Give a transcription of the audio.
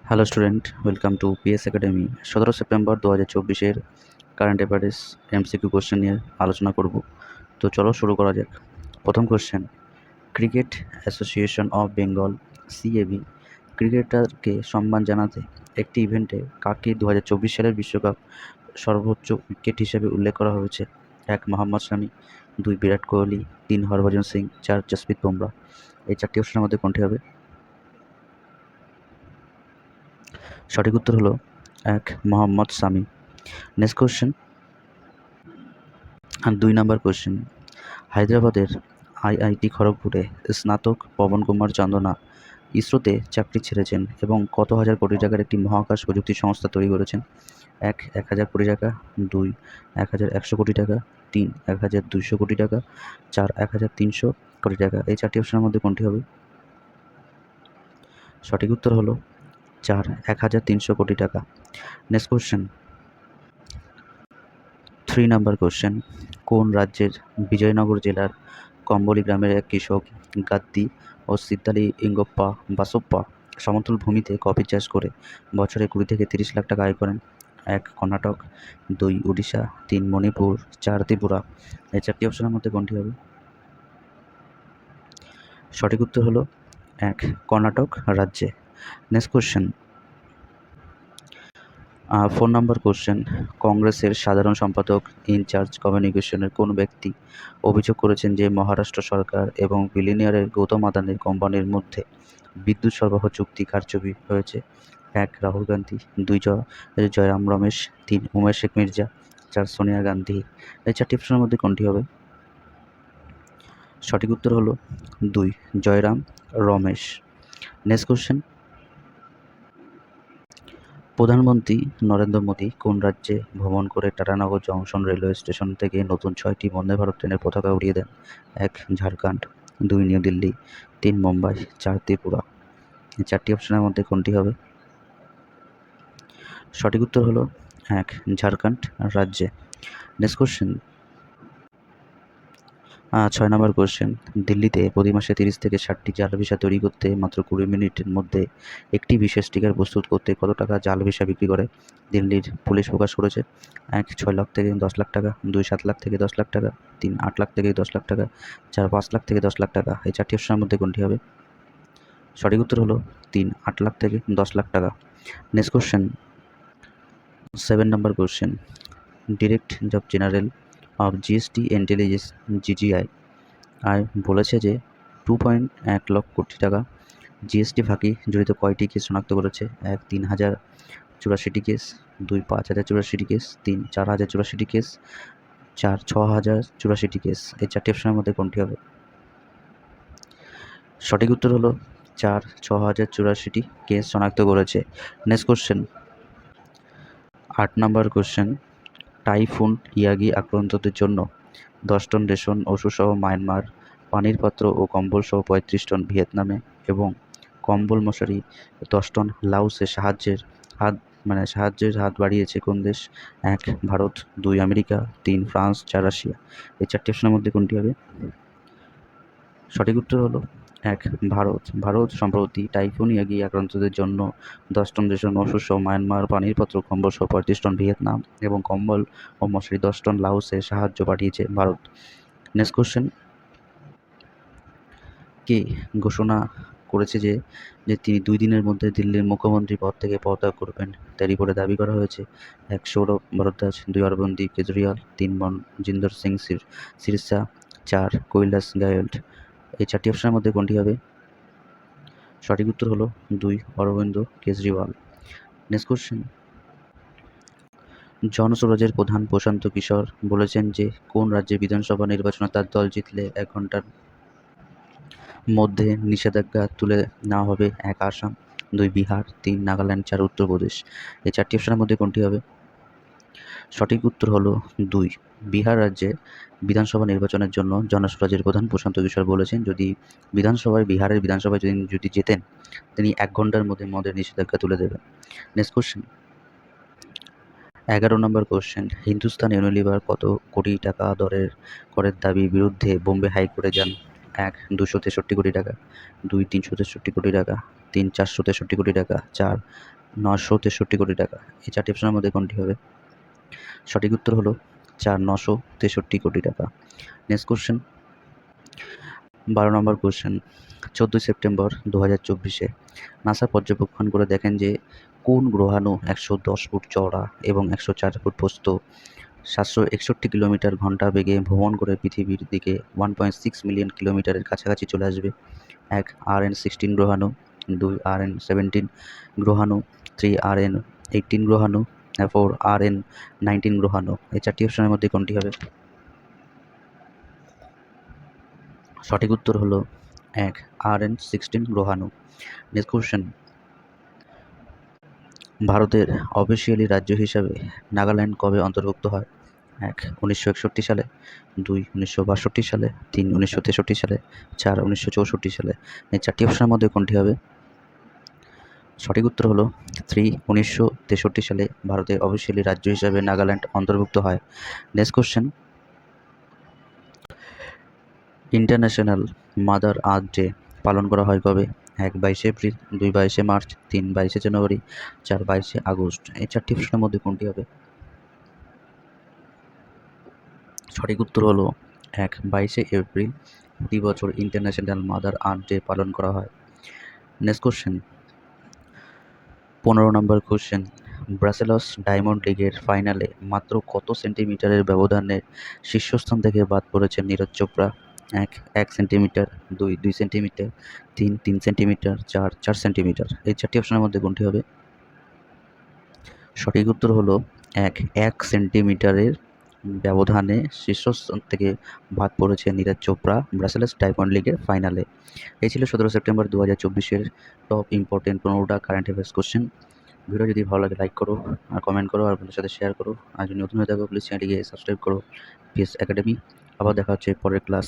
Hello student, welcome to PS academy. 17 September 2024-এর current affairs MCQ question নিয়ে আলোচনা করব। তো চলো শুরু করা যাক। প্রথম question, cricket association of Bengal CAB ক্রিকেটারকে সম্মান জানাতে একটি ইভেন্টে কাকে 2024 সালের বিশ্বকাপ সর্বোচ্চ উইকেট হিসেবে উল্লেখ করা হয়েছে? 1 মোহাম্মদ শামি, 2 বিরাট কোহলি, 3 হরভজন সিং, 4 জসপ্রীত বুমরাহ। এই চারটি অপশনের মধ্যে কোনটি হবে? সঠিক উত্তর হলো 1 মোহাম্মদ শামি। নেক্সট কোশ্চেন, 2 নাম্বার কোশ্চেন, হায়দ্রাবাদের আইআইটি খড়গপুরে স্নাতক পবন কুমার চন্দনা ইসরোতে চাকরি ছেড়েছেন এবং কত হাজার কোটি টাকার একটি মহাকাশ প্রযুক্তি সংস্থা তৈরি করেছেন? 1 1000 কোটি টাকা, 2 1100 কোটি টাকা, 3 1200 কোটি টাকা, 4 1300 কোটি টাকা। এই চারটি অপশনের মধ্যে কোনটি হবে? সঠিক উত্তর হলো 4 1300 কোটি টাকা। নেক্সট কোশ্চেন, 3 নাম্বার কোশ্চেন, কোন রাজ্যের বিজয়নগর জেলার কম্বলি গ্রামের এক কৃষক গাদ্দি ও সিদ্দালি ইঙ্গপ্পা বাসপ্পা সমতল ভূমিতে কফি চাষ করে বছরে 20 থেকে 30 লাখ টাকা আয় করেন? 1 কর্ণাটক, 2 উড়িষ্যা, 3 মণিপুর, 4 ত্রিপুরা। এই চারটি অপশনের মধ্যে কোনটি হবে? সঠিক উত্তর হলো 1 কর্ণাটক রাজ্যে। নেক্সট কোশ্চেন, 4 নাম্বার কোশ্চেন, কংগ্রেসের সাধারণ সম্পাদক ইনচার্জ কমিউনিকেশনের কোন ব্যক্তি অভিযোগ করেছেন যে মহারাষ্ট্র সরকার এবং বিলিনিয়ারের গৌতম আদানির কোম্পানির মধ্যে বিদ্যুৎ সরবরাহ চুক্তি কারচুপি হয়েছে? 1 রাহুল গান্ধী, 2 জয়রাম রমেশ, 3 উমেশ শেখ মির্জা, 4 সোনিয়া গান্ধী। এই চারটি অপশনের মধ্যে কোনটি হবে? সঠিক উত্তর হলো 2 জয়রাম রমেশ। নেক্সট কোশ্চেন, প্রধানমন্ত্রী নরেন্দ্র মোদী কোন রাজ্যে ভ্রমণ করে টাটানগর জংশন রেলওয়ে স্টেশন থেকে নতুন 6টি বন্দে ভারত ট্রেনের পতাকা উড়িয়ে দেন? 1 ঝাড়খণ্ড, 2 নিউ দিল্লি, 3 মুম্বাই, 4 ত্রিপুরা। এই চারটি অপশনের মধ্যে কোনটি হবে? সঠিক উত্তর হলো 1 ঝাড়খণ্ড রাজ্যে। নেক্সট কোশ্চেন, 6 নম্বর কোশ্চেন, দিল্লিতে প্রতি মাসে 30 থেকে 60টি জাল ভিসা তৈরি করতে মাত্র 20 মিনিটের মধ্যে একটি বিশেষ স্টিকার প্রস্তুত করতে কত টাকা জাল ভিসা বিক্রি করে দিল্লির পুলিশ প্রকাশ করেছে? 1 6 লাখ থেকে 10 লাখ টাকা, 2 7 লাখ থেকে 10 লাখ টাকা, 3 8 লাখ থেকে 10 লাখ টাকা, 4 5 লাখ থেকে 10 লাখ টাকা। এই চারটি অপশনের মধ্যে কোনটি হবে? সঠিক উত্তর হলো 3 8 লাখ থেকে 10 লাখ টাকা। নেক্সট কোশ্চেন, 7 নম্বর question, director general of GST intelligence GGI বলেছে যে 2.1 লক্ষ কোটি টাকা জিএসটি ফাঁকি জড়িত কয়টি কেস শনাক্ত করেছে? 1 3084টি কেস, 2 5084টি কেস, 3 4084টি কেস, 4 6084টি কেস। এই চারটি অপশনের মধ্যে কোনটি হবে? সঠিক উত্তর হলো 4 6084টি কেস শনাক্ত করেছে। নেক্সট কোশ্চেন, 8 নম্বর কোশ্চেন, টাইফুন ইয়াগি আক্রান্তদের জন্য 10 টন রেশন ওষুধসহ মায়ানমার, পানির পাত্র ও কম্বলসহ 35 টন ভিয়েতনামে এবং কম্বল মশারি 10 টন লাওসে সাহায্যের হাত বাড়িয়েছে কোন দেশ? 1 ভারত, 2 আমেরিকা, 3 ফ্রান্স, 4 রাশিয়া। এই চারটি অপশনের মধ্যে কোনটি হবে? সঠিক উত্তর হলো 1 ভারত। ভারত সম্প্রতি টাইফুন ইয়াগি আক্রান্তদের জন্য 10 টন রেশন ওষুধসহ মায়ানমার, পানির পাত্র কম্বলসহ 35 টন ভিয়েতনাম এবং কম্বল ও মশারি 10 টন লাওসে সাহায্য পাঠিয়েছে ভারত। নেক্সট কোশ্চেন, কে ঘোষণা করেছে যে তিনি 2 দিনের মধ্যে দিল্লির মুখ্যমন্ত্রী পদ থেকে পদত্যাগ করবেন? তার রিপোর্টে দাবি করা হয়েছে 1 সৌরভ ভরদ্বাজ, 2 অরবিন্দ কেজরিওয়াল, 3 মনজিন্দর সিং সিরসা, 4 কৈলাস গেহলট। এই চারটি অপশনের মধ্যে কোনটি হবে? সঠিক উত্তর হলো 2 অরবিন্দ কেজরিওয়াল। নেক্সট কোশ্চেন, জনসুরাজের প্রধান প্রশান্ত কিশোর বলেছেন যে কোন রাজ্যে বিধানসভা নির্বাচনে তার দল জিতলে 1 ঘন্টার মধ্যে নিষেধাজ্ঞা তুলে নেওয়া হবে? 1 আসাম, 2 বিহার, 3 নাগাল্যান্ড, 4 উত্তরপ্রদেশ। এই চারটি অপশনের মধ্যে কোনটি হবে? সঠিক উত্তর হলো 2 বিহার রাজ্যে বিধানসভা নির্বাচনের জন্য জনসুরাজের প্রধান প্রশান্ত কিশোর বলেছেন বিহারের বিধানসভায় যদি জেতেন তিনি 1 ঘন্টার মধ্যে মদের নিষেধাজ্ঞা তুলে দেবেন। নেক্সট কোশ্চেন, 11 নম্বর কোশ্চেন, হিন্দুস্তান ইউনিলিভার কত কোটি টাকা করের দাবির বিরুদ্ধে বোম্বে হাইকোর্টে যান? এক 263 কোটি টাকা, 2 363 কোটি টাকা, 3 463 কোটি টাকা, 4 963 কোটি টাকা। এই চারটি অপশনের মধ্যে কোনটি হবে? সঠিক উত্তর হলো 4 963 কোটি টাকা। নেক্সট কোশ্চেন, 12 নম্বর কোশ্চেন। 14 সেপ্টেম্বর 2024 নাসা পর্যবেক্ষণ করে দেখেন যে কোন গ্রহাণু 110 ফুট চওড়া এবং 104 ফুট প্রস্থ 761 কিলোমিটার ঘন্টা বেগে ভ্রমণ করে পৃথিবীর দিকে 1.6 মিলিয়ন কিলোমিটারের কাছাকাছি চলে আসবে? এক RN16 গ্রহাণু, 2 RN17 গ্রহাণু, 3 RN18 গ্রহাণু, 4 RN19 গ্রহাণু। এই চারটি অপশনের মধ্যে কোনটি হবে? সঠিক উত্তর হলো 1 RN16 গ্রহাণু। নেক্সট কোশ্চেন, ভারতের অফিসিয়ালি রাজ্য হিসাবে নাগাল্যান্ড কবে অন্তর্ভুক্ত হয়? 1 1961 সালে, 2 1962 সালে, 3 1963 সালে, 4 1964 সালে। এই চারটি অপশনের মধ্যে কোনটি হবে? সঠিক উত্তর হলো 3 1963 সালে ভারতের অফিসিয়ালি রাজ্য হিসাবে নাগাল্যান্ড অন্তর্ভুক্ত হয়। Next question, international mother earth day পালন করা হয় কবে? 1 22 এপ্রিল, 2 22 মার্চ, 3 22 জানুয়ারি, 4 22 আগস্ট। এই চারটি অপশনের মধ্যে কোনটি হবে? সঠিক উত্তর হলো 1 22 এপ্রিল। প্রতি বছর ইন্টারন্যাশনাল মাদার আর্থ ডে পালন করা হয়। নেক্সট কোশ্চেন, 15 নম্বর কোশ্চেন। ব্রাসেলস ডায়মন্ড লিগের ফাইনালে মাত্র কত সেন্টিমিটারের ব্যবধানে শীর্ষস্থান থেকে বাদ পড়েছেন Neeraj Chopra? 1 1 centimetre, 2 2 centimetre, 3 3 centimetre, 4 4 centimetre. এই চারটি অপশনের মধ্যে কোনটি হবে? সঠিক উত্তর হলো 1 1 সেন্টিমিটারের ব্যবধানে শীর্ষস্থান থেকে বাদ পড়েছে নীরজ চোপড়া ব্রাসেলস ডায়মন্ড লিগের ফাইনালে। এই ছিল 17 সেপ্টেম্বর 2024 টপ ইম্পর্টেন্ট 15টা কারেন্ট অ্যাফেয়ার্স কোশ্চেন। ভিডিও যদি ভালো লাগে লাইক করো আর কমেন্ট করো আর বন্ধুদের সাথে শেয়ার করো। আর যদি নতুন হয়ে থাকো প্লিজ চ্যানেলটিকে সাবস্ক্রাইব করো পিএস একাডেমি। আবার দেখা হচ্ছে পরের ক্লাস।